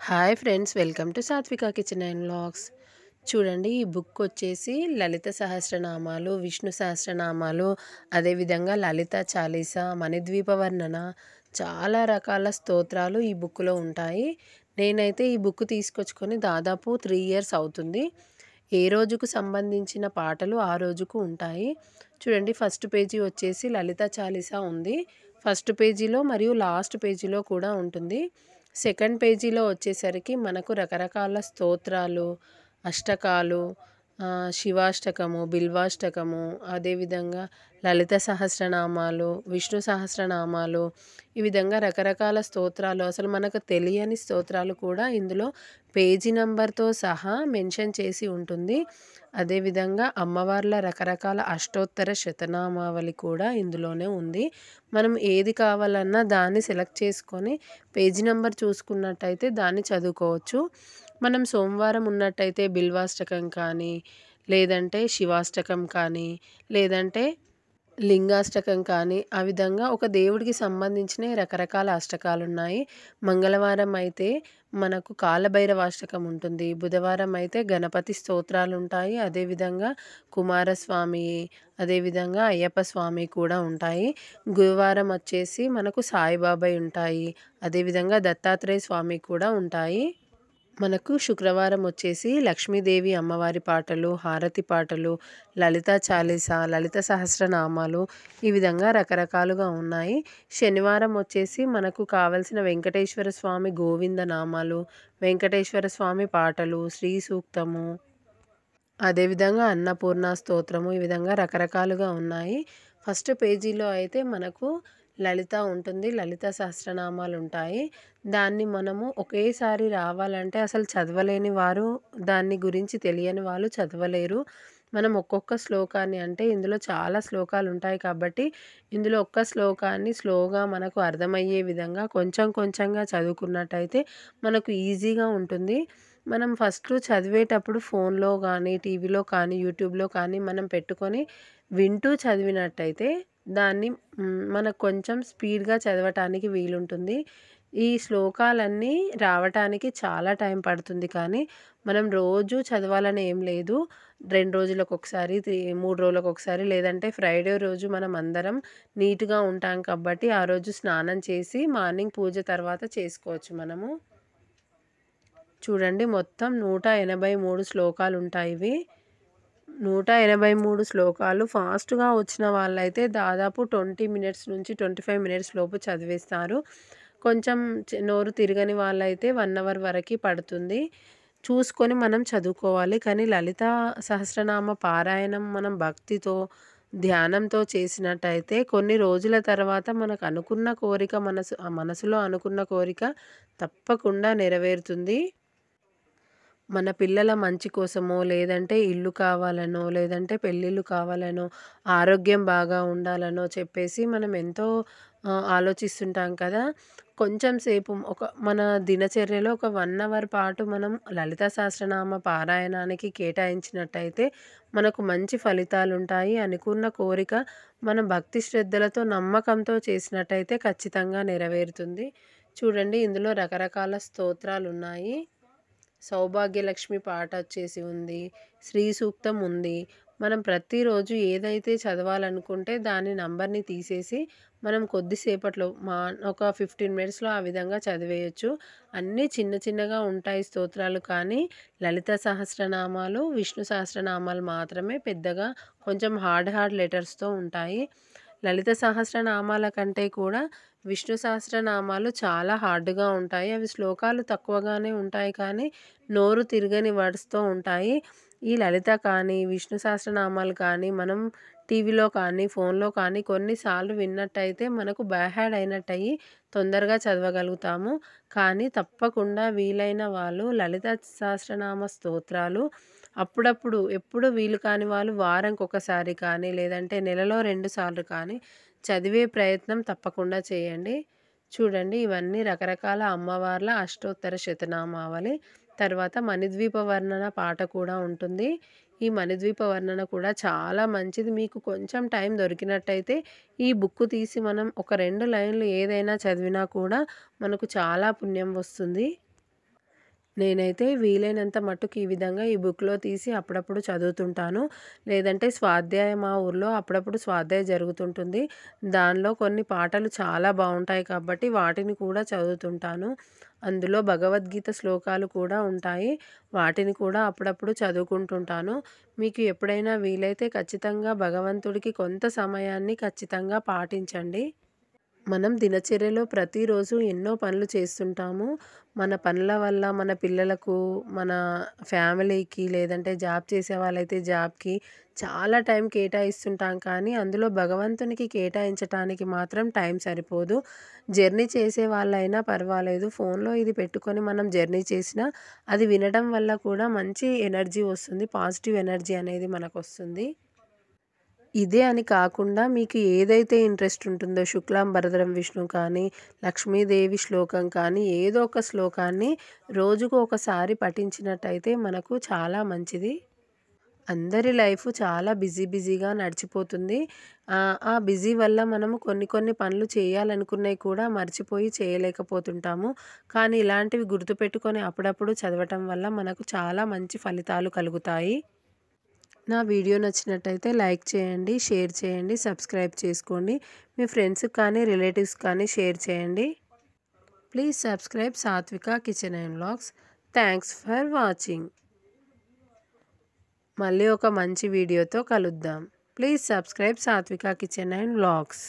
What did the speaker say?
Hi friends, welcome to సాత్విక kitchen and vlogs. చూడండి, ఈ బుక్ వచ్చేసి లలిత సహస్రనామాలు, విష్ణు సహస్రనామాలు, అదేవిధంగా లలిత చాలీస, మణిద్వీప వర్ణన, చాలా రకాల స్తోత్రాలు ఈ బుక్లో ఉంటాయి. నేనైతే ఈ బుక్ తీసుకొచ్చుకొని దాదాపు 3 ఇయర్స్ అవుతుంది. ఏ రోజుకు సంబంధించిన పాటలు ఆ రోజుకు ఉంటాయి. చూడండి, ఫస్ట్ పేజీ వచ్చేసి లలిత చాలీస ఉంది. ఫస్ట్ పేజీలో మరియు లాస్ట్ పేజీలో కూడా ఉంటుంది. సెకండ్ పేజీలో వచ్చేసరికి మనకు రకరకాల స్తోత్రాలు, అష్టకాలు, శివాష్టకము, బిల్వాష్టకము, అదేవిధంగా లలిత సహస్రనామాలు, విష్ణు సహస్రనామాలు, ఈ విధంగా రకరకాల స్తోత్రాలు, అసలు మనకు తెలియని స్తోత్రాలు కూడా ఇందులో పేజీ నంబర్తో సహా మెన్షన్ చేసి ఉంటుంది. అదేవిధంగా అమ్మవార్ల రకరకాల అష్టోత్తర శతనామావళి కూడా ఇందులోనే ఉంది. మనం ఏది కావాలన్నా దాన్ని సెలెక్ట్ చేసుకొని పేజీ నెంబర్ చూసుకున్నట్టయితే దాన్ని చదువుకోవచ్చు. మనం సోమవారం ఉన్నట్టయితే బిల్వాష్టకం కానీ, లేదంటే శివాష్టకం కానీ, లేదంటే లింగాష్టకం కానీ, ఆ విధంగా ఒక దేవుడికి సంబంధించిన రకరకాల అష్టకాలు ఉన్నాయి. మంగళవారం అయితే మనకు కాలభైరవాష్టకం ఉంటుంది. బుధవారం అయితే గణపతి స్తోత్రాలు ఉంటాయి. అదేవిధంగా కుమారస్వామి, అదేవిధంగా అయ్యప్ప స్వామి కూడా ఉంటాయి. గురువారం వచ్చేసి మనకు సాయిబాబాయ్ ఉంటాయి. అదేవిధంగా దత్తాత్రేయ స్వామి కూడా ఉంటాయి. మనకు శుక్రవారం వచ్చేసి లక్ష్మీదేవి అమ్మవారి పాటలు, హారతి పాటలు, లలిత చాలీస, లలిత సహస్రనామాలు, ఈ విధంగా రకరకాలుగా ఉన్నాయి. శనివారం వచ్చేసి మనకు కావలసిన వెంకటేశ్వర స్వామి గోవింద నామాలు, వెంకటేశ్వర స్వామి పాటలు, శ్రీ సూక్తము, అదేవిధంగా అన్నపూర్ణ స్తోత్రము, ఈ విధంగా రకరకాలుగా ఉన్నాయి. ఫస్ట్ పేజీలో అయితే మనకు లలిత ఉంటుంది, లలిత సహస్రనామాలు ఉంటాయి. దాన్ని మనము ఒకేసారి రావాలంటే అసలు చదవలేని వారు, దాన్ని గురించి తెలియని వాళ్ళు చదవలేరు. మనం ఒక్కొక్క శ్లోకాన్ని, అంటే ఇందులో చాలా శ్లోకాలు ఉంటాయి కాబట్టి ఇందులో ఒక్క శ్లోకాన్ని స్లోగా మనకు అర్థమయ్యే విధంగా కొంచెం కొంచెంగా చదువుకున్నట్టయితే మనకు ఈజీగా ఉంటుంది. మనం ఫస్ట్లో చదివేటప్పుడు ఫోన్లో కానీ, టీవీలో కానీ, యూట్యూబ్లో కానీ మనం పెట్టుకొని వింటూ చదివినట్టయితే దాన్ని మనకు కొంచెం స్పీడ్గా చదవటానికి వీలుంటుంది. ఈ శ్లోకాలన్నీ రావటానికి చాలా టైం పడుతుంది, కానీ మనం రోజు చదవాలని ఏం లేదు. 2 రోజులకు ఒకసారి, 3 రోజులకు ఒకసారి, లేదంటే ఫ్రైడే రోజు మనం అందరం నీట్గా ఉంటాం కాబట్టి ఆ రోజు స్నానం చేసి మార్నింగ్ పూజ తర్వాత చేసుకోవచ్చు మనము. చూడండి, మొత్తం 183 శ్లోకాలు ఉంటాయి. ఇవి 183 శ్లోకాలు ఫాస్ట్గా వచ్చిన వాళ్ళైతే దాదాపు 20 మినిట్స్ నుంచి 25 మినిట్స్ లోపు చదివేస్తారు. కొంచెం నోరు తిరగని వాళ్ళైతే 1 అవర్ వరకు పడుతుంది. చూసుకొని మనం చదువుకోవాలి. కానీ లలిత సహస్రనామ పారాయణం మనం భక్తితో, ధ్యానంతో చేసినట్టయితే కొన్ని రోజుల తర్వాత మనకు అనుకున్న కోరిక, మనసులో అనుకున్న కోరిక తప్పకుండా నెరవేరుతుంది. మన పిల్లల మంచి కోసమో, లేదంటే ఇల్లు కావాలనో, లేదంటే పెళ్ళిళ్ళు కావాలనో, ఆరోగ్యం బాగా ఉండాలనో చెప్పేసి మనం ఎంతో ఆలోచిస్తుంటాం కదా. కొంచెం సేపు మన దినచర్యలో ఒక 1 అవర్ పాటు మనం లలిత సహస్రనామ పారాయణానికి కేటాయించినట్టయితే మనకు మంచి ఫలితాలు ఉంటాయి. అనుకున్న కోరిక మన భక్తి శ్రద్ధలతో, నమ్మకంతో చేసినట్టయితే ఖచ్చితంగా నెరవేరుతుంది. చూడండి, ఇందులో రకరకాల స్తోత్రాలు ఉన్నాయి. సౌభాగ్యలక్ష్మి పాట వచ్చేసి ఉంది, శ్రీ సూక్తం ఉంది. మనం ప్రతిరోజు ఏదైతే చదవాలనుకుంటే దాని నంబర్ని తీసేసి మనం కొద్దిసేపట్లో ఒక 15 మినిట్స్లో ఆ విధంగా చదివేయచ్చు. అన్నీ చిన్న చిన్నగా ఉంటాయి స్తోత్రాలు, కానీ లలిత సహస్రనామాలు, విష్ణు సహస్రనామాలు మాత్రమే పెద్దగా కొంచెం హార్డ్ లెటర్స్తో ఉంటాయి. లలిత సహస్రనామాల కంటే కూడా విష్ణు సహస్రనామాలు చాలా హార్డ్గా ఉంటాయి. అవి శ్లోకాలు తక్కువగానే ఉంటాయి, కానీ నోరు తిరగని వర్డ్స్తో ఉంటాయి. ఈ లలిత కానీ, విష్ణు సహస్రనామాలు కానీ మనం టీవీలో కానీ, ఫోన్లో కానీ కొన్నిసార్లు విన్నట్టయితే మనకు బైహార్డ్ అయినట్టయి తొందరగా చదవగలుగుతాము. కానీ తప్పకుండా వీలైన వాళ్ళు లలిత సహస్రనామ స్తోత్రాలు అప్పుడప్పుడు, ఎప్పుడు వీలు కాని వాళ్ళు వారంకి ఒకసారి కానీ, లేదంటే నెలలో 2 సార్లు కానీ చదివే ప్రయత్నం తప్పకుండా చేయండి. చూడండి, ఇవన్నీ రకరకాల అమ్మవార్ల అష్టోత్తర శతనామావళి. తర్వాత మణిద్వీప వర్ణన పాట కూడా ఉంటుంది. ఈ మణిద్వీప వర్ణన కూడా చాలా మంచిది. మీకు కొంచెం టైం దొరికినట్టయితే ఈ బుక్ తీసి మనం ఒక 2 లైన్లు ఏదైనా చదివినా కూడా మనకు చాలా పుణ్యం వస్తుంది. నేనైతే వీలైనంత మట్టుకు ఈ విధంగా ఈ బుక్‌లో తీసి అప్పుడప్పుడు చదువుతుంటాను. లేదంటే స్వాధ్యాయం మా ఊర్లో అప్పుడప్పుడు స్వాధ్యాయం జరుగుతుంటుంది. దానిలో కొన్ని పాటలు చాలా బావుంటాయి కాబట్టి వాటిని కూడా చదువుతుంటాను. అందులో భగవద్గీత శ్లోకాలు కూడా ఉంటాయి. వాటిని కూడా అప్పుడప్పుడు చదువుకుంటుంటాను. మీకు ఎప్పుడైనా వీలైతే ఖచ్చితంగా భగవంతుడికి కొంత సమయాన్ని ఖచ్చితంగా పాటించండి. మనం దినచర్యలో ప్రతిరోజు ఎన్నో పనులు చేస్తుంటాము. మన పనుల వల్ల మన పిల్లలకు, మన ఫ్యామిలీకి లేదంటే జాబ్ చేసే వాళ్ళైతే జాబ్‌కి చాలా టైం కేటాయిస్తుంటాం. కానీ అందులో భగవంతునికి కేటాయించటానికి మాత్రం టైం సరిపోదు. జర్నీ చేసే వాళ్ళైనా పర్వాలేదు. ఫోన్‌లో ఇది పెట్టుకొని మనం జర్నీ చేసినా అది వినడం వల్ల కూడా మంచి ఎనర్జీ వస్తుంది. పాజిటివ్ ఎనర్జీ అనేది మనకొస్తుంది. ఇదే అని కాకుండా మీకు ఏదైతే ఇంట్రెస్ట్ ఉంటుందో 'శుక్లాం భరధరం విష్ణు' కానీ, 'లక్ష్మీదేవి శ్లోకం' కానీ ఏదో ఒక శ్లోకాన్ని రోజుకు ఒకసారి పఠించినట్టయితే మనకు చాలా మంచిది. అందరి లైఫ్ చాలా బిజీగా నడిచిపోతుంది. ఆ బిజీ వల్ల మనము కొన్ని కొన్ని పనులు చేయాలనుకున్నయి కూడా మర్చిపోయి చేయలేకపోతుంటాము. కానీ ఇలాంటివి గుర్తుపెట్టుకొని అప్పుడప్పుడు చదవటం వల్ల మనకు చాలా మంచి ఫలితాలు కలుగుతాయి. నా వీడియో నచ్చినట్టయితే లైక్ చేయండి, షేర్ చేయండి, సబ్స్క్రైబ్ చేసుకోండి. మీ ఫ్రెండ్స్‌కి కానీ, రిలేటివ్స్‌కి కానీ షేర్ చేయండి. ప్లీజ్ సబ్స్క్రైబ్ సాత్విక kitchen and vlogs. Thanks for watching. మళ్ళీ ఒక మంచి వీడియోతో కలుద్దాం. ప్లీజ్ సబ్స్క్రైబ్ సాత్విక కిచెన్ అండ్ వ్లాగ్స్.